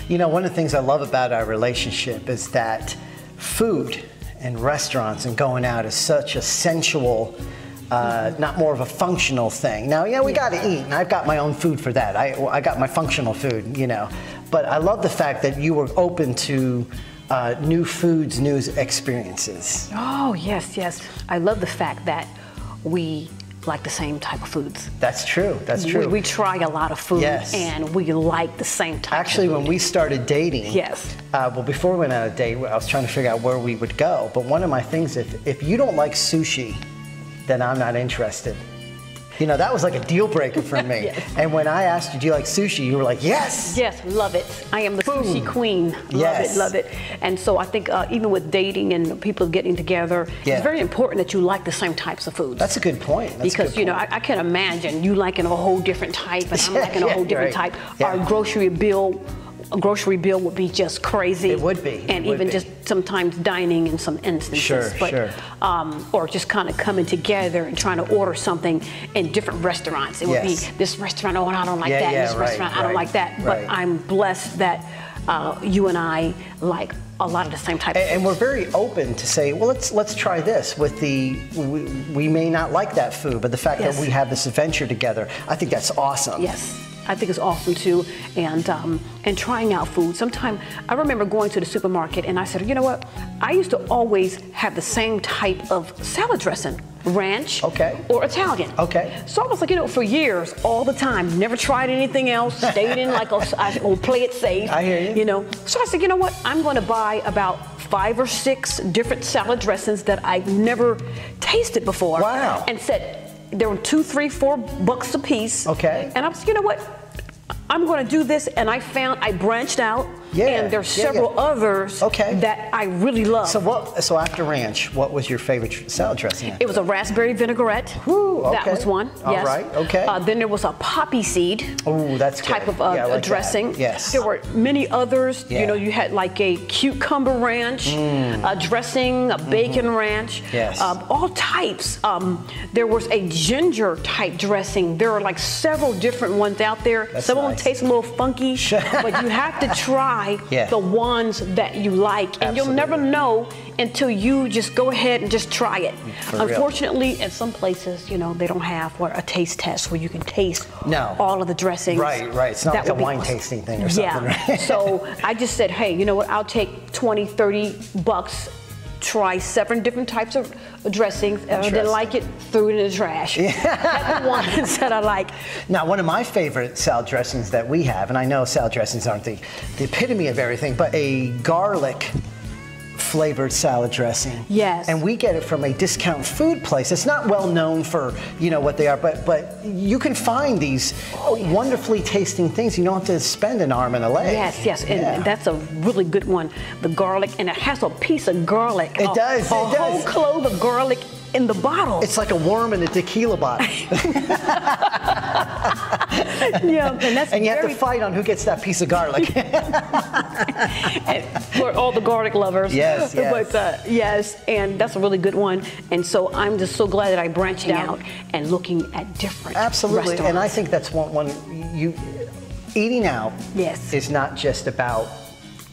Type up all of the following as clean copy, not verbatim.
You know, one of the things I love about our relationship is that food and restaurants and going out is such a sensual, not more of a functional thing. Now, yeah, we got to eat, and I've got my own food for that. I got my functional food, you know. But I love the fact that you were open to new foods, new experiences. Oh, yes, yes. I love the fact that we like the same type of foods. That's true. That's true. We try a lot of food, yes, and we like the same type Actually, of food. when we started dating, yes. Well, before we went on a date, I was trying to figure out where we would go. But one of my things, if you don't like sushi, then I'm not interested. You know, that was like a deal breaker for me. Yes. And when I asked you, do you like sushi? You were like, yes. Yes, love it. I am the sushi queen. Love yes. it, love it. And so I think even with dating and people getting together, it's very important that you like the same types of foods. That's a good point. That's because, you know, I can imagine you liking a whole different type and I'm liking a whole different type. Our grocery bill would be just crazy. It would be. And even just sometimes dining in some instances. Sure, but, sure. Or just kind of coming together and trying to order something in different restaurants. It would be this restaurant, oh, I don't like that. This restaurant, I don't like that. But I'm blessed that you and I like a lot of the same type of and we're very open to say, well, let's try this with we may not like that food, but the fact that we have this adventure together, I think that's awesome. Yes. I think it's awesome too, and trying out food. Sometimes I remember going to the supermarket and I said, you know what? I used to always have the same type of salad dressing, ranch or Italian. So I was like, you know, for years, all the time, never tried anything else, stayed in like I will play it safe. I hear you. You know, so I said, you know what? I'm going to buy about 5 or 6 different salad dressings that I've never tasted before. Wow. And said they were $2, $3, $4 a piece. And I was, you know what? I'm going to do this, and I branched out, and there's several others that I really love. So after ranch, what was your favorite salad dressing? It was a raspberry vinaigrette. That was one. All right. Then there was a poppy seed. Oh, that's type good. of dressing. Yes. There were many others. You know, you had like a cucumber ranch, a dressing, a bacon ranch. Yes. All types. There was a ginger type dressing. There are like several different ones out there. Some of them taste a little funky, but you have to try the ones that you like, and you'll never know until you just go ahead and just try it. Unfortunately, in some places, you know, they don't have a taste test where you can taste all of the dressings. Right. It's not like a wine tasting thing or something. Right? So I just said, hey, you know what? I'll take $20, $30. Try 7 different types of dressings, and I didn't like it, threw it in the trash. Had the ones that I like. Now, one of my favorite salad dressings that we have, and I know salad dressings aren't the epitome of everything, but a garlic flavored salad dressing. Yes. And we get it from a discount food place. It's not well known for, you know, what they are, but you can find these wonderfully tasting things. You don't have to spend an arm and a leg. Yes, and that's a really good one. The garlic, and it has a piece of garlic. It does. A whole clove of garlic in the bottle. It's like a worm in a tequila bottle. And you have to fight on who gets that piece of garlic. For all the garlic lovers. Yes. But and that's a really good one. And so I'm just so glad that I'm branching out and looking at different restaurants. And I think that's one eating out is not just about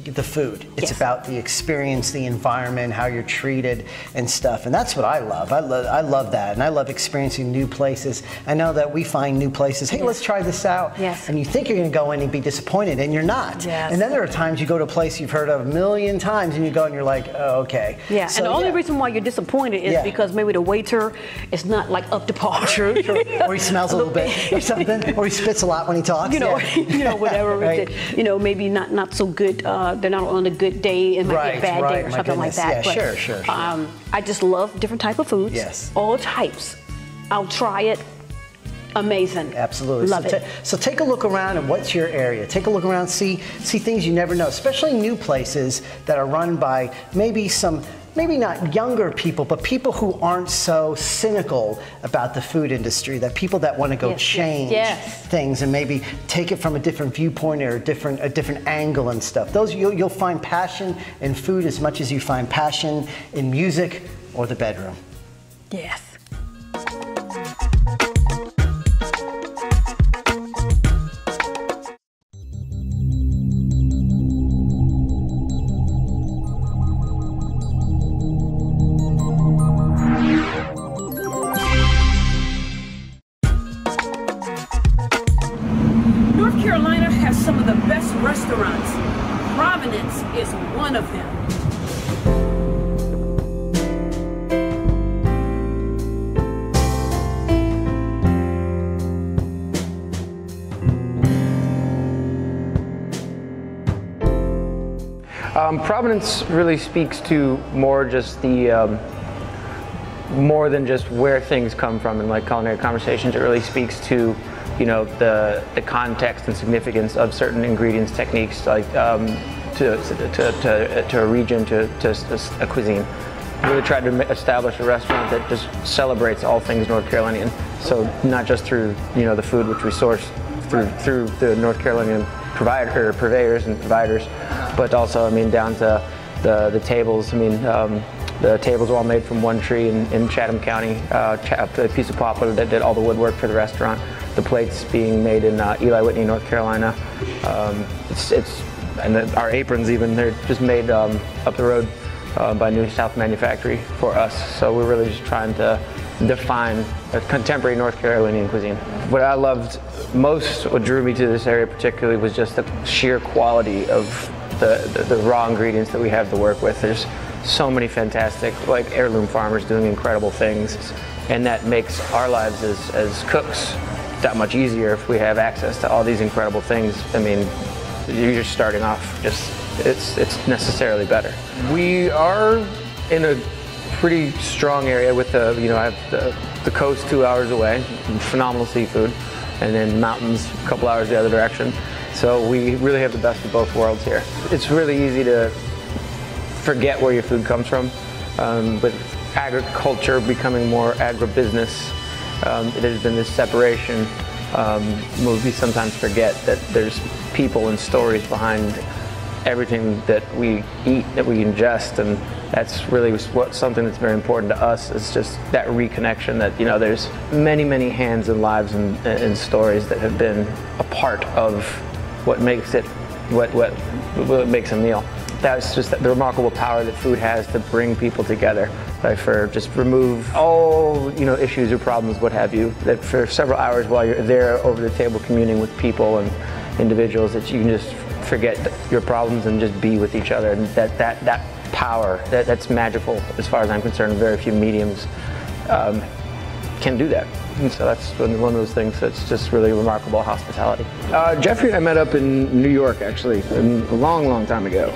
the food. It's about the experience, the environment, how you're treated and stuff. And that's what I love. I love that. And I love experiencing new places. I know that we find new places. Hey, let's try this out. And you think you're going to go in and be disappointed, and you're not. And then there are times you go to a place you've heard of a million times, and you go and you're like, oh, okay. So, and the only reason why you're disappointed is because maybe the waiter is not like up to par. True. Or he smells a little bit or something. Or he spits a lot when he talks. You know, whatever. You know, maybe not so good. They're not on a good day, it might be a bad day or something like that. Sure. I just love different type of foods. All types. I'll try it. Amazing. Absolutely. Love it. So take a look around, and what's your area? Take a look around, see things you never know, especially new places that are run by maybe not younger people, but people who aren't so cynical about the food industry, that people that want to go change things and maybe take it from a different viewpoint or a different angle and stuff. Those you'll find passion in food as much as you find passion in music or the bedroom. Yes. Carolina has some of the best restaurants. Provenance is one of them. Provenance really speaks to more just the more than just where things come from in like culinary conversations. It really speaks to, you know, the context and significance of certain ingredients, techniques, like to a region, to a cuisine. We really tried to establish a restaurant that just celebrates all things North Carolinian. So not just through, you know, the food which we source through the North Carolinian purveyors and providers, but also, I mean, down to the tables. I mean, the tables are all made from one tree in Chatham County, a piece of poplar that did all the woodwork for the restaurant. The plates being made in Eli Whitney, North Carolina. And our aprons even, they're just made up the road by New South Manufactory for us. So we're really just trying to define a contemporary North Carolinian cuisine. What I loved most, what drew me to this area particularly, was just the sheer quality of the raw ingredients that we have to work with. There's so many fantastic, like, heirloom farmers doing incredible things, and that makes our lives as cooks that much easier if we have access to all these incredible things. I mean, you're just starting off, it's necessarily better. We are in a pretty strong area with the, you know, I have the coast 2 hours away, phenomenal seafood, and then mountains a couple hours the other direction. So we really have the best of both worlds here. It's really easy to forget where your food comes from. With agriculture becoming more agribusiness, there's been this separation. We sometimes forget that there's people and stories behind everything that we eat, that we ingest, and that's really something that's very important to us, is just that reconnection that, you know, there's many, many hands and lives and stories that have been a part of what makes it, what makes a meal. That's just the remarkable power that food has to bring people together. Like, for just remove all, you know, issues or problems, what have you, that for several hours while you're there over the table communing with people and individuals, that you can just forget your problems and just be with each other. And that power, that's magical as far as I'm concerned. Very few mediums can do that. And so that's one of those things that's just really remarkable hospitality. Jeffrey and I met up in New York, actually, a long time ago.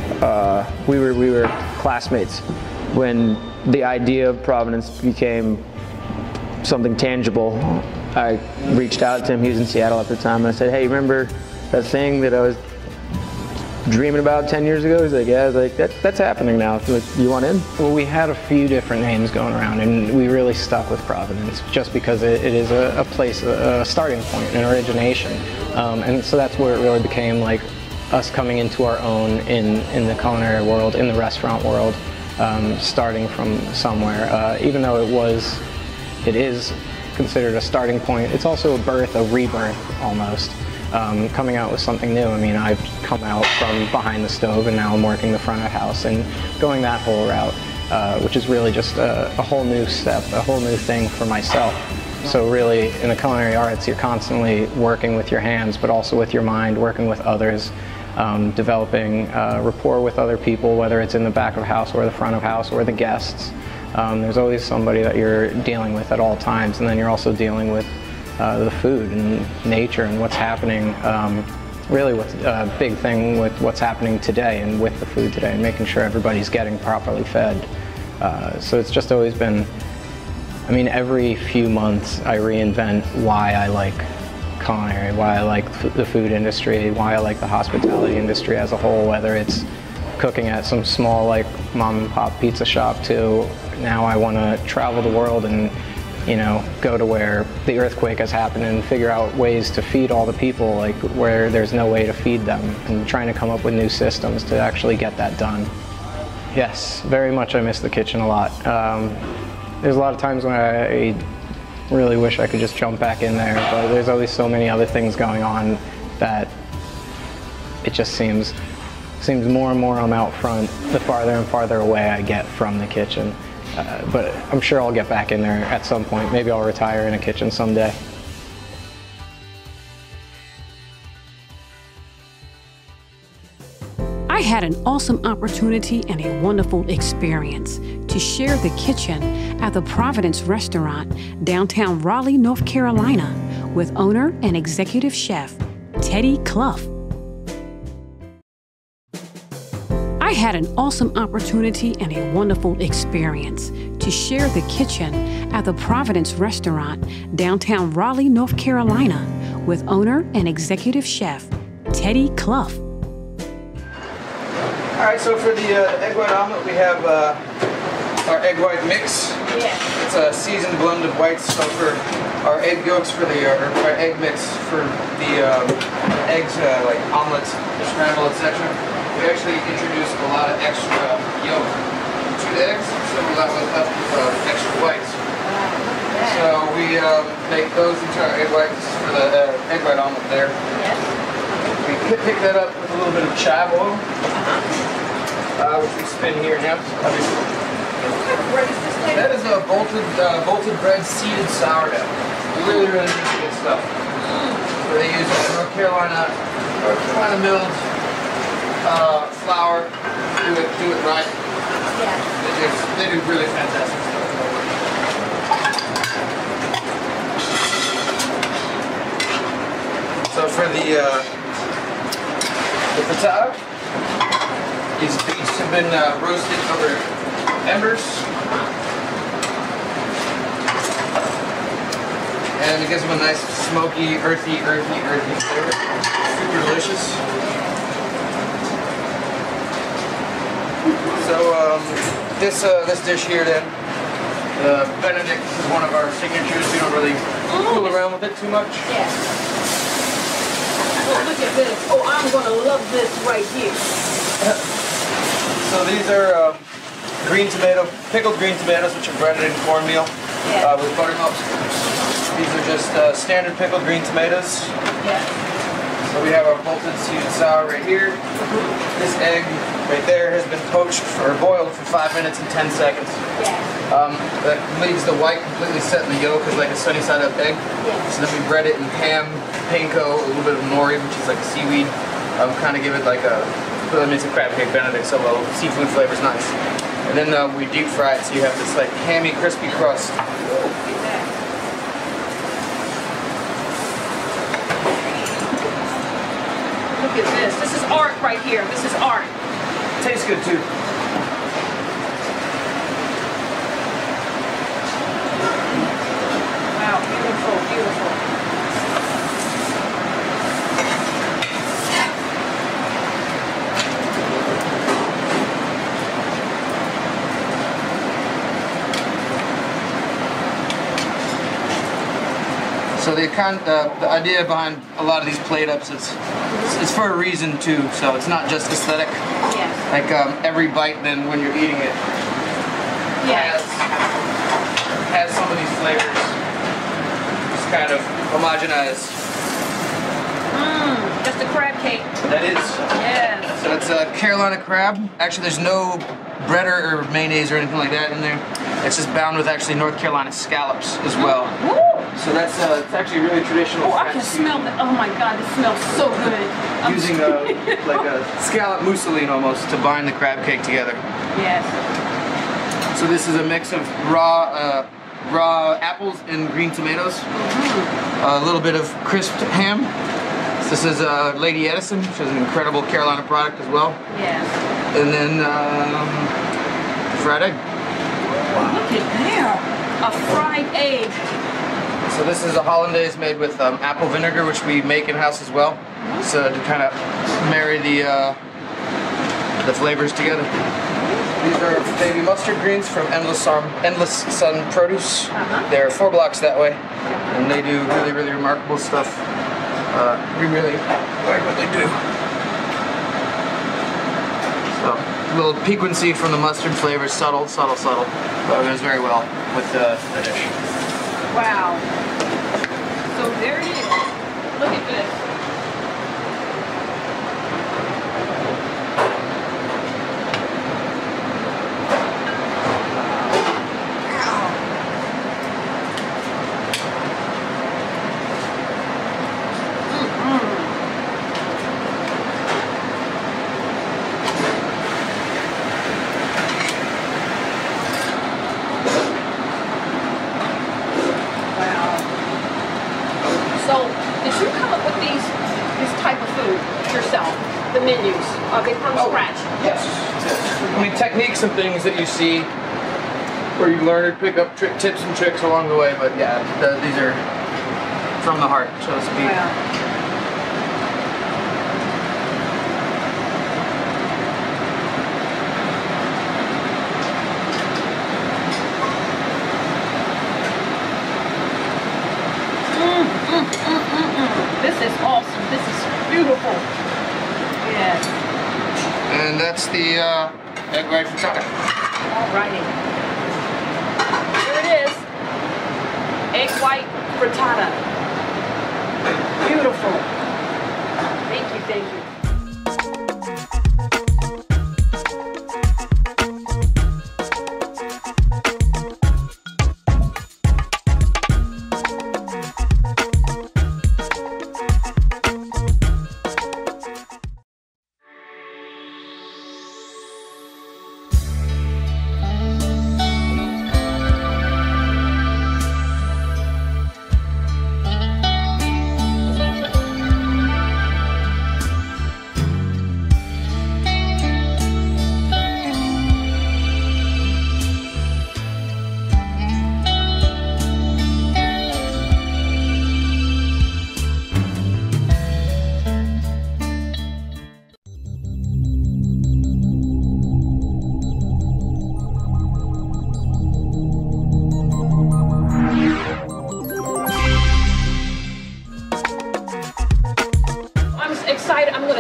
We were classmates when the idea of Provenance became something tangible. I reached out to him, he was in Seattle at the time, and I said, hey, remember that thing that I was dreaming about 10 years ago? He's like, yeah. I was like, that's happening now. Like, you want in? Well, we had a few different names going around, and we really stuck with Provenance just because it is a place, a starting point, an origination. And so that's where it really became like us coming into our own in the culinary world, in the restaurant world, starting from somewhere. Even though it is considered a starting point, it's also a birth, a rebirth almost. Coming out with something new. I mean, I've come out from behind the stove and now I'm working the front of house and going that whole route, which is really just a whole new step, a whole new thing for myself. So really, in the culinary arts, you're constantly working with your hands, but also with your mind, working with others, developing rapport with other people, whether it's in the back of house or the front of house or the guests. There's always somebody that you're dealing with at all times, and then you're also dealing with the food and nature and what's happening, really what's a big thing with what's happening today and with the food today, and making sure everybody's getting properly fed. So it's just always been, I mean, every few months I reinvent why I like culinary, why I like the food industry, why I like the hospitality industry as a whole, whether it's cooking at some small like mom and pop pizza shop to now I want to travel the world and, you know, go to where the earthquake has happened and figure out ways to feed all the people, like where there's no way to feed them, and trying to come up with new systems to actually get that done. Yes, very much I miss the kitchen a lot. There's a lot of times when I really wish I could just jump back in there, but there's always so many other things going on that it just seems more and more I'm out front the farther and farther away I get from the kitchen. But I'm sure I'll get back in there at some point. Maybe I'll retire in a kitchen someday. I had an awesome opportunity and a wonderful experience to share the kitchen at the Provenance restaurant, downtown Raleigh, North Carolina, with owner and executive chef, Teddy Kloph. I had an awesome opportunity and a wonderful experience to share the kitchen at the Provenance restaurant, downtown Raleigh, North Carolina, with owner and executive chef, Teddy Kloph. All right, so for the egg white omelet, we have our egg white mix. Yeah. It's a seasoned blend of whites. So for our egg yolks, for the our egg mix for the eggs, like omelets, scramble, etc., we actually introduced a lot of extra yolk to the eggs, so we left with extra whites. So we make those into our egg whites for the egg white omelet there. Yes. We pick that up with a little bit of chive oil, which we spin here now. That is a bolted bread seeded sourdough. Really, really good stuff. Where they use North Carolina milled flour. Do it right. Yeah. They do really fantastic stuff. So for the frittata, these beets have been roasted over embers, and it gives them a nice smoky, earthy flavor. Super delicious. So this dish here then, Benedict is one of our signatures. We don't really fool around with it too much. Yeah. Oh, look at this. Oh, I'm going to love this right here. So these are pickled green tomatoes, which are breaded in cornmeal with buttermilk. These are just standard pickled green tomatoes. Yeah. So we have our bolted seeded sour right here. This egg right there has been poached or boiled for 5 minutes and 10 seconds. That leaves the white completely set in the yolk as like a sunny side up egg. So then we bread it in ham, panko, a little bit of nori, which is like seaweed. Kind of give it like it's a crab cake Benedict, so seafood flavor's nice. And then we deep fry it, so you have this like hammy, crispy crust. Look at this. This is art right here. This is art. Tastes good too. Wow, beautiful, beautiful. So the idea behind a lot of these plate ups is it's for a reason too. So it's not just aesthetic. Yes. Like every bite, then when you're eating it, has some of these flavors. Just kind of homogenized. Just a crab cake. That is. Yes. So it's a Carolina crab. Actually, there's no bread or mayonnaise or anything like that in there. It's just bound with actually North Carolina scallops as well. So that's it's actually really traditional. Oh, I can smell that. Oh my God, it smells so good. Using like a scallop mousseline almost to bind the crab cake together. Yes. So this is a mix of raw apples and green tomatoes. A little bit of crisped ham. So this is Lady Edison, which is an incredible Carolina product as well. Yes. And then fried egg. Look at there, a fried egg. So this is a hollandaise made with apple vinegar, which we make in-house as well. So to kind of marry the flavors together. These are baby mustard greens from Endless Sun Produce. They're 4 blocks that way, and they do really, really remarkable stuff. We really like what they do. So a little piquancy from the mustard flavor, subtle. But it goes very well with the dish. Wow. So there it is. Look at this. did you come up with this type of food yourself? The menus, are they from scratch? Yes. I mean, techniques and things that you see where you learn or pick up tips and tricks along the way, but yeah, these are from the heart, so to speak. Yeah. This is awesome. This is beautiful. Yes. And that's the egg white frittata. Alrighty. Here it is. Egg white frittata. Beautiful. Thank you, thank you.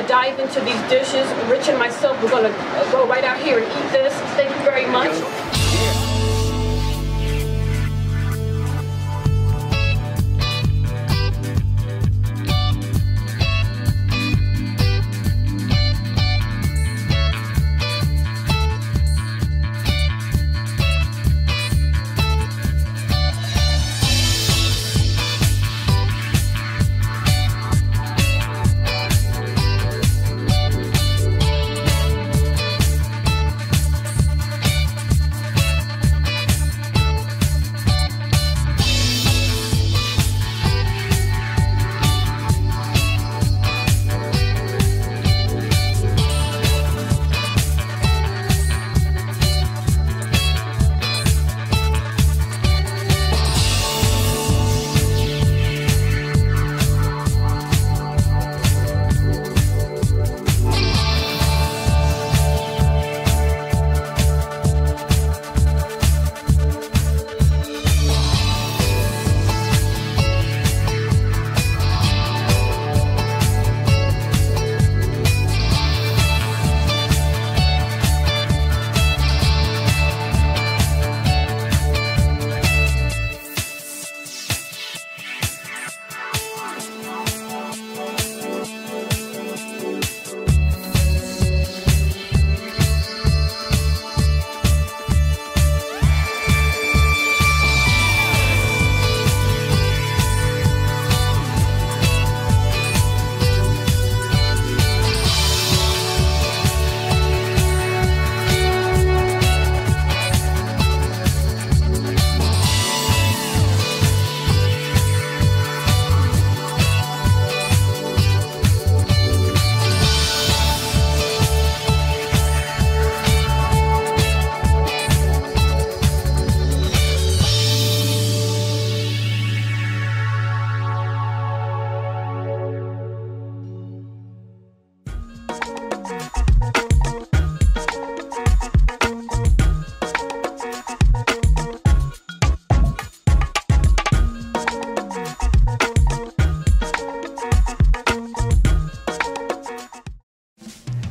Dive into these dishes. Rich and myself, we're going to go right out here and eat this. Thank you very much.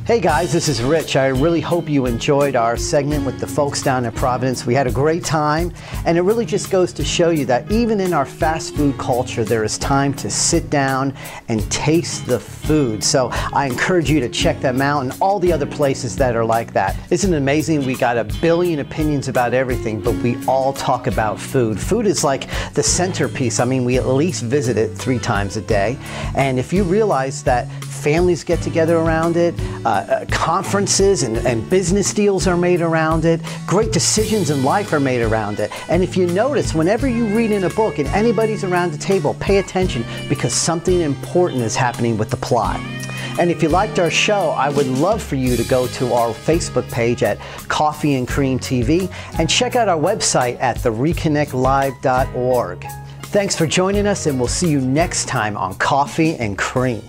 Hey guys, this is Rich. I really hope you enjoyed our segment with the folks down in Providence. We had a great time, and it really just goes to show you that even in our fast food culture, there is time to sit down and taste the food. So I encourage you to check them out and all the other places that are like that. Isn't it amazing? We got a billion opinions about everything, but we all talk about food. Food is like the centerpiece. I mean, we at least visit it 3 times a day. And if you realize that families get together around it, conferences and business deals are made around it. Great decisions in life are made around it. And if you notice, whenever you read in a book and anybody's around the table, pay attention because something important is happening with the plot. And if you liked our show, I would love for you to go to our Facebook page at Coffee and Cream TV and check out our website at ReConnectLive.org. Thanks for joining us, and we'll see you next time on Coffee and Cream.